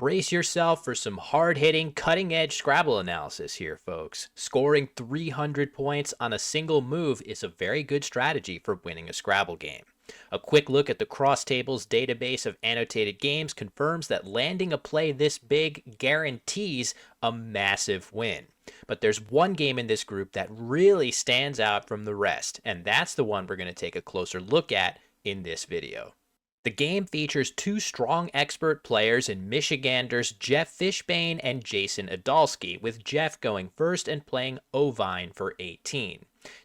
Brace yourself for some hard-hitting, cutting-edge Scrabble analysis here, folks. Scoring 300 points on a single move is a very good strategy for winning a Scrabble game. A quick look at the Cross Tables database of annotated games confirms that landing a play this big guarantees a massive win. But there's one game in this group that really stands out from the rest, and that's the one we're going to take a closer look at in this video. The game features two strong expert players in Michiganders Jeff Fishbane and Jason Adolski, with Jeff going first and playing Ovine for 18.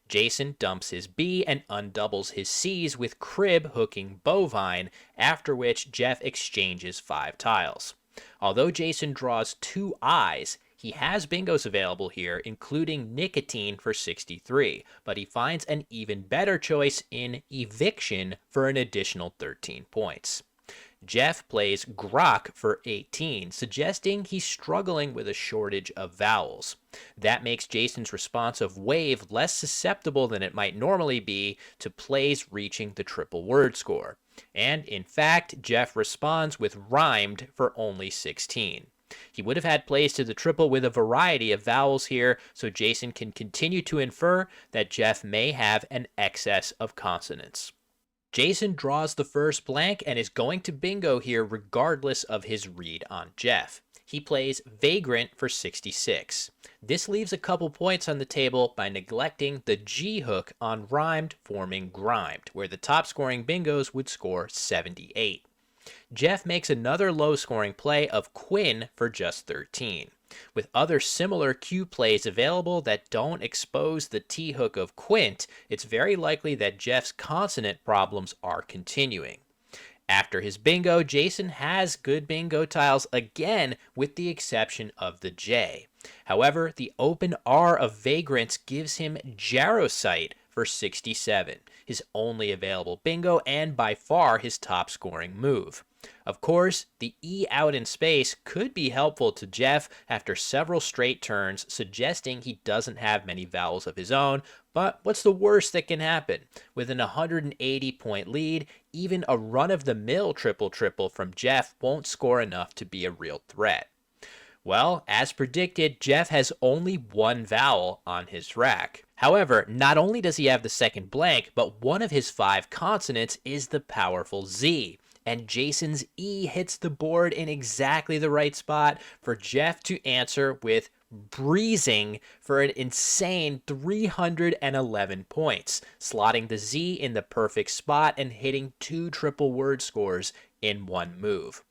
Jason dumps his B and undoubles his C's with Crib hooking Bovine, after which Jeff exchanges 5 tiles. Although Jason draws 2 I's, he has bingos available here, including Nicotine for 63, but he finds an even better choice in Eviction for an additional 13 points. Jeff plays Grok for 18, suggesting he's struggling with a shortage of vowels. That makes Jason's response of Wave less susceptible than it might normally be to plays reaching the triple word score. And in fact, Jeff responds with Rhymed for only 16. He would have had plays to the triple with a variety of vowels here, so Jason can continue to infer that Jeff may have an excess of consonants. Jason draws the first blank and is going to bingo here regardless of his read on Jeff. He plays Vagrant for 66. This leaves a couple points on the table by neglecting the G hook on Rhymed forming Grimed, where the top scoring bingos would score 78. Jeff makes another low-scoring play of Quinn for just 13. With other similar Q plays available that don't expose the T-hook of Quint, it's very likely that Jeff's consonant problems are continuing. After his bingo, Jason has good bingo tiles again, with the exception of the J. However, the open R of Vagrants gives him Jarosite for 67, his only available bingo and by far his top scoring move. Of course, the E out in space could be helpful to Jeff after several straight turns, suggesting he doesn't have many vowels of his own, but what's the worst that can happen? With an 180-point lead, even a run-of-the-mill triple-triple from Jeff won't score enough to be a real threat. Well, as predicted, Jeff has only one vowel on his rack. However, not only does he have the second blank, but one of his 5 consonants is the powerful Z. And Jason's E hits the board in exactly the right spot for Jeff to answer with Breezing for an insane 311 points, slotting the Z in the perfect spot and hitting 2 triple word scores in one move.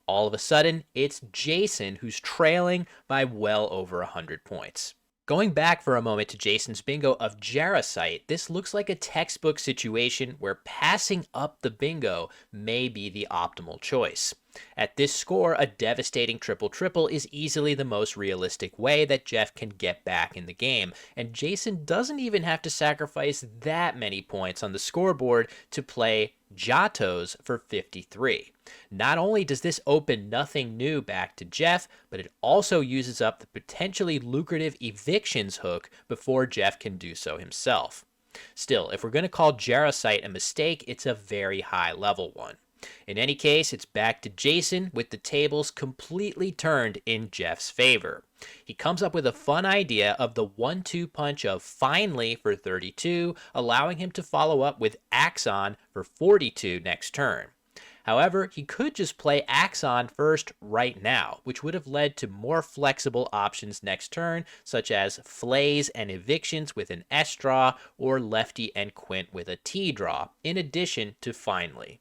All of a sudden, it's Jason who's trailing by well over 100 points. Going back for a moment to Jason's bingo of Jarosite, this looks like a textbook situation where passing up the bingo may be the optimal choice. At this score, a devastating triple-triple is easily the most realistic way that Jeff can get back in the game, and Jason doesn't even have to sacrifice that many points on the scoreboard to play Jatos for 53. Not only does this open nothing new back to Jeff, but it also uses up the potentially lucrative Evictions hook before Jeff can do so himself. Still, if we're going to call Jarosite a mistake, it's a very high level one. In any case, it's back to Jason with the tables completely turned in Jeff's favor. He comes up with a fun idea of the 1-2 punch of Finally for 32, allowing him to follow up with Axon for 42 next turn. However, he could just play Axon first right now, which would have led to more flexible options next turn, such as Flays and Evictions with an S draw, or Lefty and Quint with a T draw, in addition to Finally.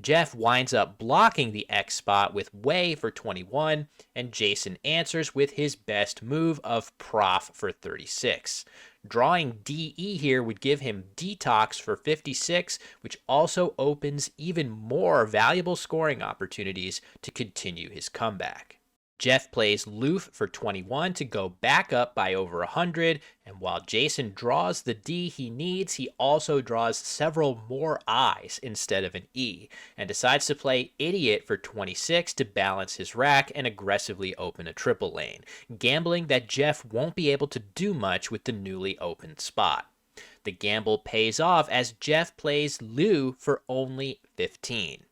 Jeff winds up blocking the X spot with Way for 21, and Jason answers with his best move of Prof for 36. Drawing DE here would give him Detox for 56, which also opens even more valuable scoring opportunities to continue his comeback. Jeff plays Loof for 21 to go back up by over 100, and while Jason draws the D he needs, he also draws several more I's instead of an E, and decides to play Idiot for 26 to balance his rack and aggressively open a triple lane, gambling that Jeff won't be able to do much with the newly opened spot. The gamble pays off as Jeff plays Lou for only 15.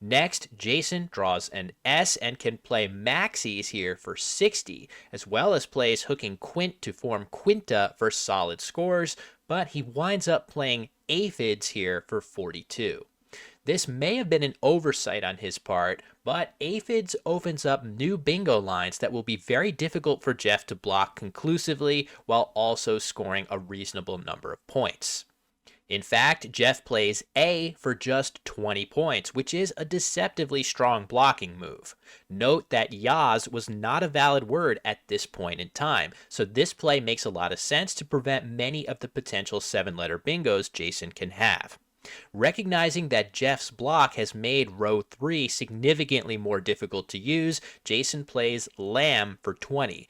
Next, Jason draws an S and can play maxis here for 60, as well as plays hooking quint to form quinta for solid scores, but he winds up playing aphids here for 42. This may have been an oversight on his part, but aphids opens up new bingo lines that will be very difficult for Jeff to block conclusively while also scoring a reasonable number of points. In fact, Jeff plays A for just 20 points, which is a deceptively strong blocking move. Note that Yaz was not a valid word at this point in time, so this play makes a lot of sense to prevent many of the potential 7-letter bingos Jason can have. Recognizing that Jeff's block has made row 3 significantly more difficult to use, Jason plays lamb for 20,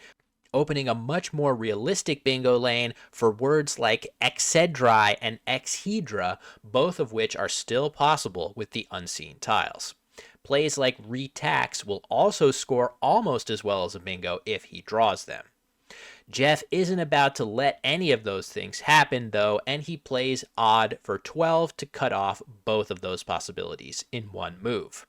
opening a much more realistic bingo lane for words like exedrai and exhedra, both of which are still possible with the unseen tiles. Plays like retax will also score almost as well as a bingo if he draws them. Jeff isn't about to let any of those things happen, though, and he plays odd for 12 to cut off both of those possibilities in one move.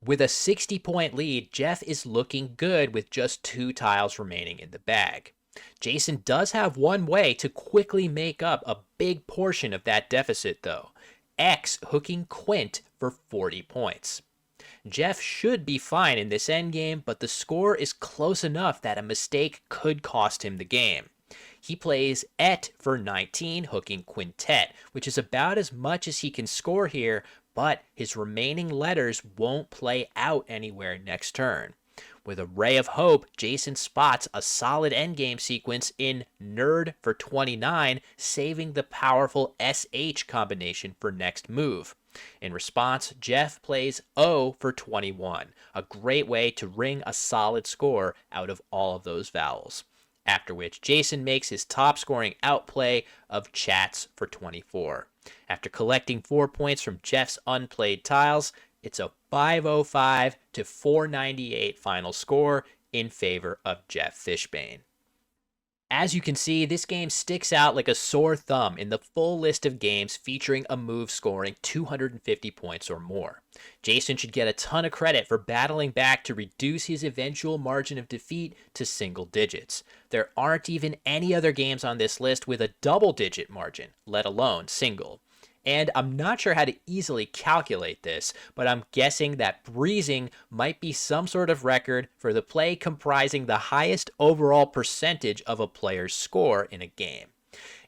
With a 60-point lead, Jeff is looking good with just 2 tiles remaining in the bag. Jason does have one way to quickly make up a big portion of that deficit, though. X hooking quint for 40 points. Jeff should be fine in this endgame, but the score is close enough that a mistake could cost him the game. He plays et for 19, hooking quintet, which is about as much as he can score here, but his remaining letters won't play out anywhere next turn. With a ray of hope, Jason spots a solid endgame sequence in nerd for 29, saving the powerful SH combination for next move. In response, Jeff plays O for 21, a great way to wring a solid score out of all of those vowels. After which, Jason makes his top scoring outplay of chats for 24. After collecting 4 points from Jeff's unplayed tiles, it's a 505 to 498 final score in favor of Jeff Fishbane. As you can see, this game sticks out like a sore thumb in the full list of games featuring a move scoring 250 points or more. Jason should get a ton of credit for battling back to reduce his eventual margin of defeat to single digits. There aren't even any other games on this list with a double-digit margin, let alone single. And I'm not sure how to easily calculate this, but I'm guessing that breezing might be some sort of record for the play comprising the highest overall percentage of a player's score in a game.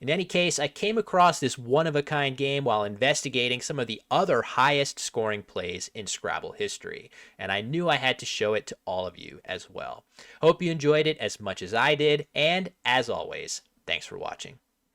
In any case, I came across this one-of-a-kind game while investigating some of the other highest scoring plays in Scrabble history, and I knew I had to show it to all of you as well. Hope you enjoyed it as much as I did, and as always, thanks for watching.